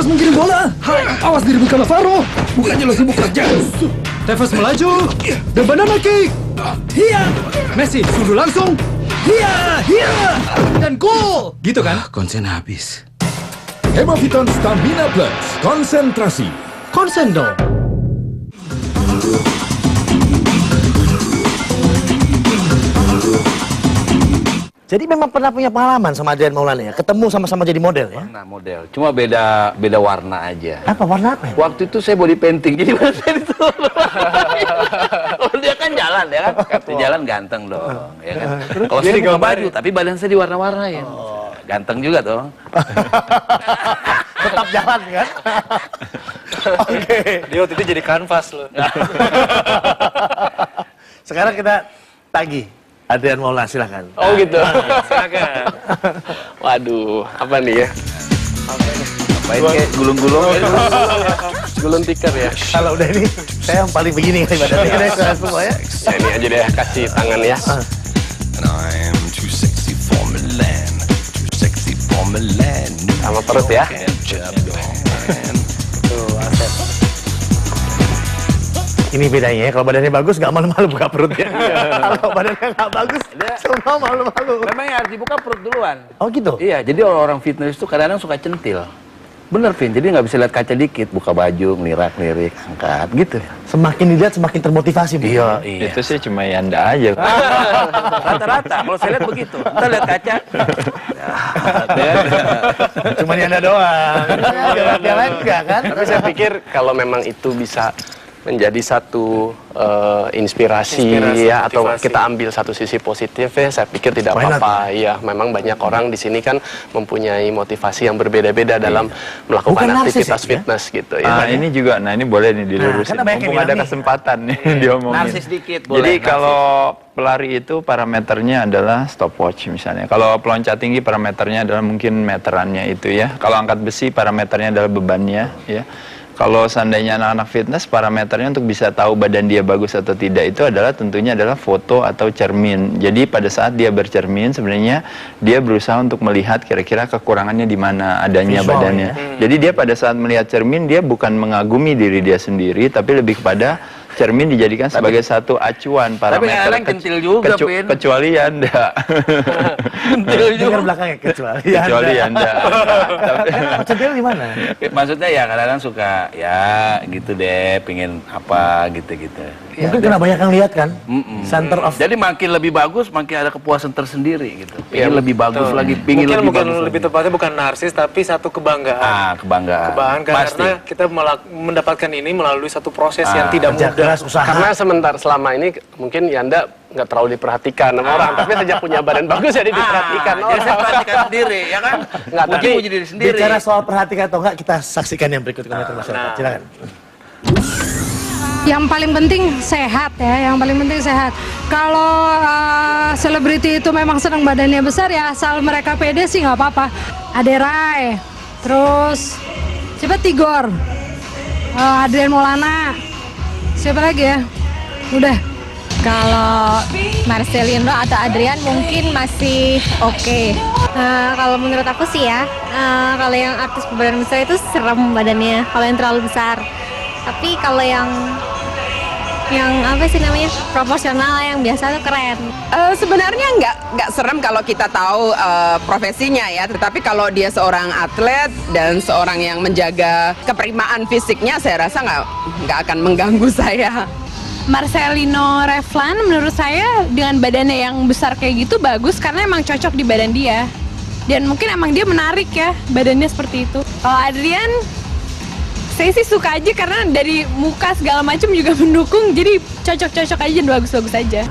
Tevez mengirim bola. Awas dirimu Cannavaro. Bukannya lo sibuk kerja. Tevez melaju. The banana kick. Hiya. Messi sunduh langsung. Hiya. Dan gol. Gitu kan? Konsen habis. Hemaviton Stamina Plus. Konsentrasi. Konsen dong. Jadi memang pernah punya pengalaman sama Adrian Maulana ya? Ketemu sama-sama jadi model ya? Pernah model, cuma beda warna aja. Apa warna apa ya? Waktu itu saya body painting, jadi badan saya diturun. Oh, dia kan jalan ya kan? Dia jalan ganteng dong, ya kan? Kalau saya buka baju, tapi badan saya diwarna-warnain. Ganteng juga dong. Tetap jalan kan? Oke. Dia waktu itu jadi kanvas loh. Sekarang kita tagih. Adrian Maulana, silakan. Oh gitu. Silakan. Waduh, apa nih ya? Apain kayak gulung-gulung? Gulung tikar ya. Kalau udah ini, saya yang paling begini kali badannya. Kita semua ya. Ya, ini aja deh, kasih tangan ya. Sama perut ya. Tuh, Asep. Ini bedanya ya, kalau badannya bagus nggak malu-malu buka perut ya. Kalau badannya nggak bagus, semua malu-malu. Memang yang harus dibuka perut duluan. Oh gitu? Iya, jadi orang fitness itu kadang-kadang suka centil. Bener, Vin. Jadi nggak bisa lihat kaca dikit, buka baju, ngelirik, angkat, gitu. Semakin dilihat semakin termotivasi. Bu. Iya. Itu sih cuma Yanda aja. Rata-rata, kalau saya lihat begitu. Kita lihat kaca. Cuma Yanda doang. Yang lain enggak kan? Tapi saya pikir kalau memang itu bisa menjadi satu inspirasi ya, atau motivasi. kita ambil satu sisi positifnya, saya pikir tidak Why not? apa-apa. Ya, memang banyak orang di sini kan mempunyai motivasi yang berbeda-beda dalam melakukan Bukan narsis aktivitas ya? fitness gitu ya. Ini juga, ini boleh nih dilurusin. karena banyak yang Mumpung ada bilang nih. kesempatan nih diomongin. Narsis dikit, boleh. Jadi narsis. kalau pelari itu parameternya adalah stopwatch misalnya. Kalau peloncat tinggi parameternya adalah mungkin meterannya itu ya. Kalau angkat besi parameternya adalah bebannya ya. Kalau seandainya anak-anak fitness, parameternya untuk bisa tahu badan dia bagus atau tidak itu adalah tentunya adalah foto atau cermin. Jadi pada saat dia bercermin sebenarnya dia berusaha untuk melihat kira-kira kekurangannya di mana adanya Visual, badannya. Jadi dia pada saat melihat cermin dia bukan mengagumi diri dia sendiri, tapi lebih kepada cermin dijadikan sebagai satu acuan parameter. Tapi kadang kentil juga, Pin. Kecuali Anda. Kentil juga. Dengar belakangnya kecuali Kecuali Anda. Centil di mana? Maksudnya ya kadang-kadang suka ya gitu deh, pengen apa gitu-gitu. Ya, Mungkin karena banyak yang lihat kan? Center of. Jadi makin lebih bagus, makin ada kepuasan tersendiri gitu. Ya, Pengen lebih bagus betul. lagi, pengen Mungkin lebih bukan bagus lebih lagi. tepatnya bukan narsis tapi satu kebanggaan. Kebanggaan. Pasti. Karena kita mendapatkan ini melalui satu proses yang tidak Kerja mudah. keras, usaha. Karena sebentar selama ini mungkin Yanda nggak terlalu diperhatikan sama orang, tapi sejak punya badan bagus jadi diperhatikan Jadi saya orang. perhatikan sendiri, ya kan? Nggak, tapi Puji diri sendiri. Bicara soal perhatikan atau enggak, kita saksikan yang berikut komentar masyarakat. Silakan. Yang paling penting sehat ya, yang paling penting sehat. Kalau selebriti itu memang senang badannya besar ya, asal mereka pede sih nggak apa-apa. Aderai, terus siapa Tigor, Adrian Maulana, siapa lagi ya? Udah. Kalau Marcelino atau Adrian mungkin masih oke. Kalau menurut aku sih ya, kalau yang artis berbadan besar itu serem badannya, kalau yang terlalu besar. Tapi kalau yang apa sih namanya, proporsional yang biasa tuh keren. Sebenarnya nggak serem kalau kita tahu profesinya ya, tetapi kalau dia seorang atlet dan seorang yang menjaga keprimaan fisiknya, saya rasa nggak akan mengganggu saya. Marcelino Reflan menurut saya dengan badannya yang besar kayak gitu bagus karena emang cocok di badan dia. Dan mungkin emang dia menarik ya badannya seperti itu. Kalau Adrian, saya sih suka aja karena dari muka segala macam juga mendukung, jadi cocok-cocok aja dan bagus-bagus aja.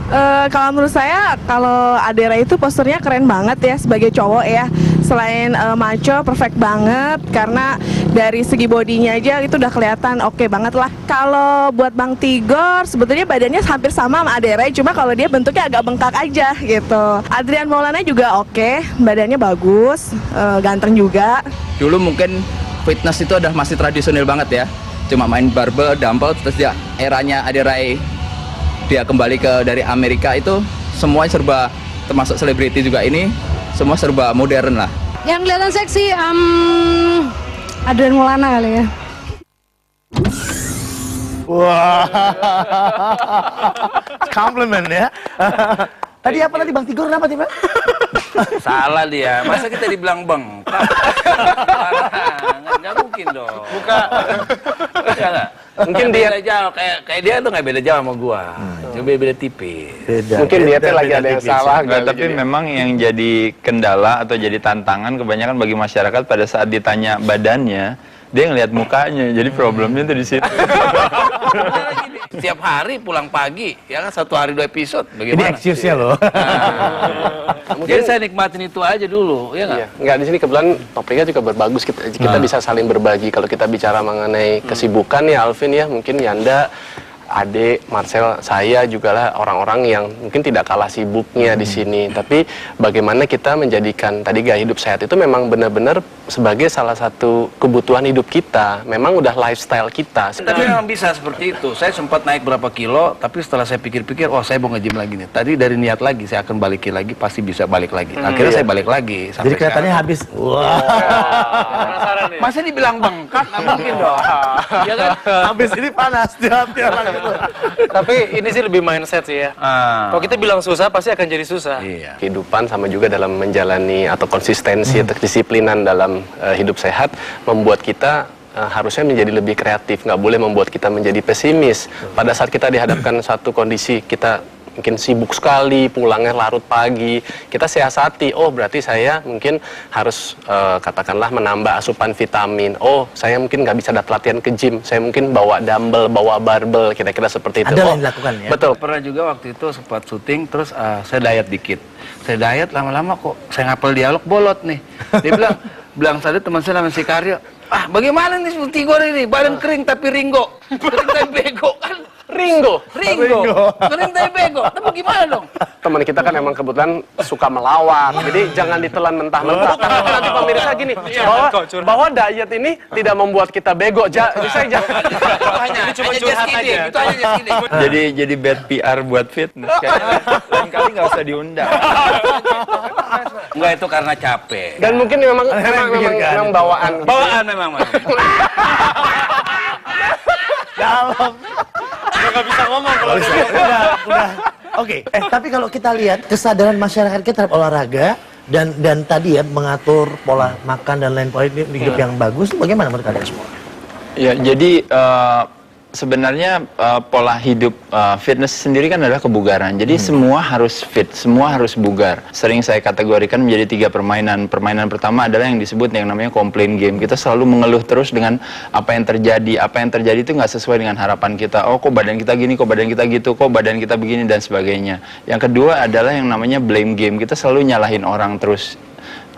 Kalau menurut saya, kalau Adera itu posturnya keren banget ya sebagai cowok ya. Selain maco, perfect banget karena dari segi bodinya aja itu udah kelihatan oke banget lah. Kalau buat Bang Tigor, sebetulnya badannya hampir sama sama Adera, cuma kalau dia bentuknya agak bengkak aja gitu. Adrian Maulana juga oke, badannya bagus, ganteng juga. Dulu mungkin fitness itu udah masih tradisional banget ya, cuma main barbel, dumbbell, terus dia eranya Aderai dia kembali dari Amerika itu semua serba, termasuk selebriti juga ini semua serba modern lah. Yang kelihatan seksi, Adrian Maulana kali ya. Wah, compliment ya. Tadi apa tadi Bang Tigor apa tiba? Salah dia. Masa kita dibilang bengkak? Nggak mungkin dong. Mungkin dia jauh kayak dia tuh nggak beda jauh sama gua. Cuma beda tipis. Mungkin dia tuh lagi ada yang salah. Tapi memang yang jadi kendala atau jadi tantangan kebanyakan bagi masyarakat pada saat ditanya badannya, dia ngelihat mukanya. Jadi problemnya tuh di situ. Setiap hari pulang pagi, ya kan 1 hari 2 episode. Bagaimana? Ini excuse-nya loh. Jadi saya nikmatin itu aja dulu, ya nggak? Iya. Nggak, di sini kebetulan topiknya juga berbagus. Kita bisa saling berbagi. Kalau kita bicara mengenai kesibukan ya, Alvin ya, mungkin Yanda, Ade, Marcel, saya juga lah orang-orang yang mungkin tidak kalah sibuknya di sini. Tapi bagaimana kita menjadikan tadi gaya hidup sehat itu memang benar-benar sebagai salah satu kebutuhan hidup kita. Memang udah lifestyle kita. Tapi memang bisa seperti itu. Saya sempat naik berapa kilo, tapi setelah saya pikir-pikir, oh saya mau nge-gym lagi nih. Tadi dari niat lagi, saya akan balikin lagi, pasti bisa balik lagi. Akhirnya saya balik lagi. Jadi kelihatannya habis. Wah. Masa dibilang bengkak? Nggak mungkin dong. Ya kan? Habis ini panas di hati orang itu. Tapi ini sih lebih mindset sih ya. Kalau kita bilang susah, pasti akan jadi susah. Iya. Kehidupan sama juga dalam menjalani atau konsistensi atau kedisiplinan dalam hidup sehat membuat kita harusnya menjadi lebih kreatif, nggak boleh membuat kita menjadi pesimis. Pada saat kita dihadapkan satu kondisi kita mungkin sibuk sekali, pulangnya larut pagi, kita siasati, oh berarti saya mungkin harus katakanlah menambah asupan vitamin, oh saya mungkin nggak bisa latihan ke gym, saya mungkin bawa dumbbell, bawa barbell, kira-kira seperti itu. Ada yang dilakukan ya? Betul. Pernah juga waktu itu sempat syuting, terus saya diet dikit. Saya diet lama-lama kok saya ngapel dialog bolot nih. Dia bilang tadi teman saya namanya si Karyo, bagaimana nih Tigor ini, badan kering tapi ringgo, kering tapi bego kan. Ringgo. Kering tapi bego. Tapi gimana dong? Teman kita kan emang kebetulan suka melawak. Jadi jangan ditelan mentah-mentah. Karena nanti pemirsa gini, bahwa diet ini tidak membuat kita bego. Jadi saya jangan. Ini cuma curhat aja. Itu hanya just kidding. Jadi bad PR buat fitness. Lain kali nggak usah diundang. Enggak, itu karena capek. Dan mungkin memang bawaan. Bawaan memang. Dalam. Nggak bisa ngomong kalau Udah. Oke. Tapi kalau kita lihat kesadaran masyarakat kita terhadap olahraga dan tadi ya mengatur pola makan dan lain pola hidup yang bagus, bagaimana menurut kalian semua? Ya, jadi sebenarnya pola hidup fitness sendiri kan adalah kebugaran. Jadi semua harus fit, semua harus bugar. Sering saya kategorikan menjadi 3 permainan. Permainan pertama adalah yang disebut yang namanya complaint game. Kita selalu mengeluh terus dengan apa yang terjadi. Apa yang terjadi itu nggak sesuai dengan harapan kita. Oh, kok badan kita gini, kok badan kita gitu, kok badan kita begini, dan sebagainya. Yang kedua adalah yang namanya blame game. Kita selalu nyalahin orang terus.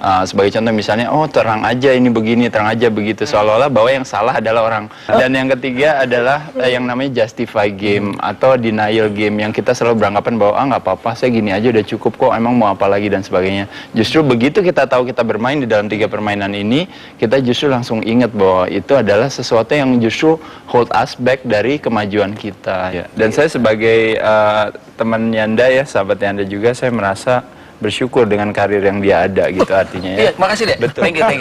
Sebagai contoh misalnya, oh terang aja ini begini, terang aja begitu, seolah-olah bahwa yang salah adalah orang. Dan yang ketiga adalah yang namanya justify game atau denial game, yang kita selalu beranggapan bahwa nggak apa-apa, saya gini aja udah cukup kok, emang mau apa lagi dan sebagainya. Justru begitu kita tahu kita bermain di dalam 3 permainan ini, kita justru langsung ingat bahwa itu adalah sesuatu yang justru hold us back dari kemajuan kita. Dan saya sebagai teman Yanda ya, sahabat Yanda juga, saya merasa bersyukur dengan karir yang dia ada gitu artinya ya. Iya, makasih deh. Betul. Thank you.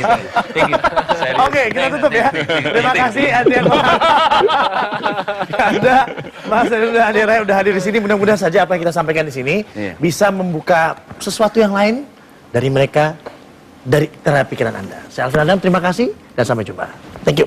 Oke, kita tutup ya. Terima kasih Adrian. Anda, Mas Ade Rai udah hadir di sini. Mudah-mudahan saja apa yang kita sampaikan di sini bisa membuka sesuatu yang lain dari mereka, dari terhadap pikiran Anda. Saya Alvin Adam, terima kasih dan sampai jumpa. Thank you.